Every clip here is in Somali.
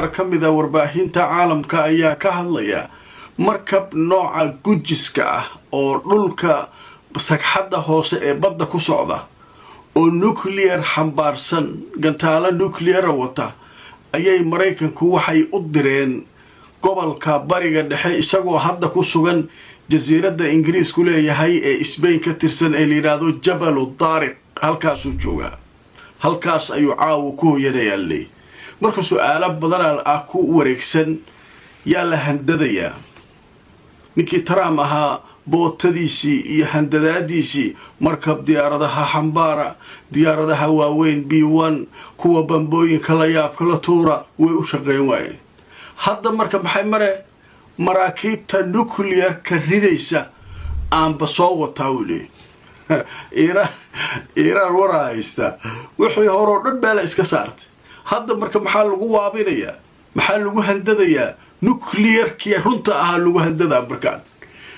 kamida warbaahinta caalamka ayaa ka hadlaya markab nooca gujiska ah oo dhulka sagxadda hoose ee badda ku socda oo nuclear xambaarsan gantaalo nuclear wata ayay Mareykanku waxay u direen gobolka bariga dhexe isagoo hadda ku sugan jasiiradda Ingiriisku leeyahay ee Spain ka tirsan ee liiraado Jabal Tariq halkaas uu jooga halkaas ayuu caaw ku hoyanayay marka su'aalo badan ah ku wareegsan yaa la handadaya ninkii Trump ahaa bootadiisii iyo handadaadiisii markab diyaaradaha xambaara diyaaradaha waaweyn B1 kuwa bambooyinka la yaab kala tuura way u shaqeyn waayeen hadda marka maxay maraakiibta nuclear ka ridaysa aan basoo wataa wili Iran waraaysta wixii hore dhan baa la iska saartay hadda marka maxaa lagu waabinayaa maxaa lagu handadayaa nuclear kii runta ah lagu handadaa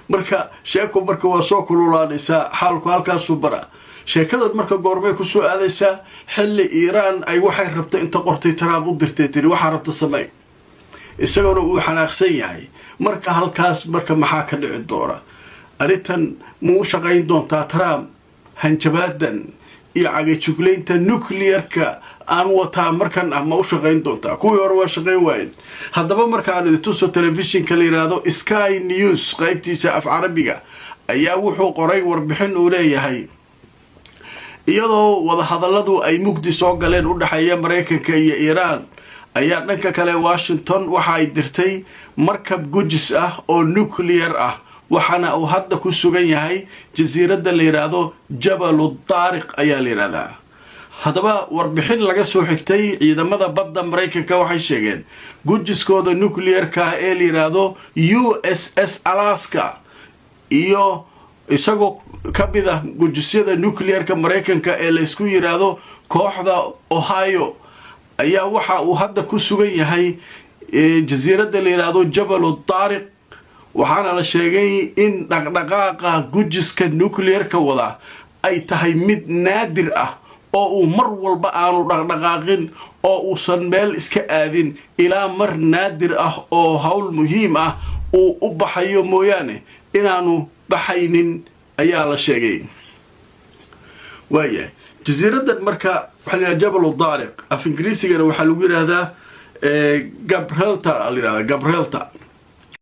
marka sheeko marka waa soo kululaanaysaa xaalku halkaas u bara sheekada marka goormay ku soo aadaysaa xilli Iran ay waxay rabto inta qortay Trump u dirtay tiri waxa rabto samay isagoo uu xanaaqsan yahay marka halkaas marka maxaa ka dhici doona aritan muu shaqayn doontaa Trump hanjabaadan iyo cagajugleynta nuclearka aan wataa markan ma u shaqayn doontaa kuwii hore waa shaqayn waayeen haddaba marka aan tuso telefishinka la yiraahdo Sky News qaybtiisa af Carabiga ayaa wuxuu qoray warbixin uu leeyahay iyadoo wada hadalladu ay mugdi soo galeen u dhaxeeya Mareykanka iyo Iran ayaa dhanka kale Washington waxa ay dirtay markab gujis ah oo nuclear ah waxana uu hadda ku sugan yahay jasiiradda la yiraahdo Jabal Tariq ayaa la yiraahdaa hadaba warbixin laga soo xigtay ciidamada badda Mareykanka waxay sheegeen gujiskooda nuclear-ka ee la yiraahdo USS Alaska iyo isagoo ka mid ah gujisyada nuclear-ka Mareykanka ee la isku yiraahdo kooxda Ohio ayaa waxa uu hadda ku sugan yahay jasiiradda la yiraahdo Jabal Tariq waxaana la sheegay in dhaqdhaqaaqa gujiska nuclear-ka wada ay tahay mid naadir ah oo uu mar walba aanu dhaqdhaqaaqin oo uusan meel iska aadin ilaa mar naadir ah oo hawl muhiim ah uu u baxayo mooyaane inaanu baxaynin ayaa la sheegay waaya jasiiradda marka waxa la Jabal Tariq af Ingiriisiga waxa lagu yiraahdaa Gibraltar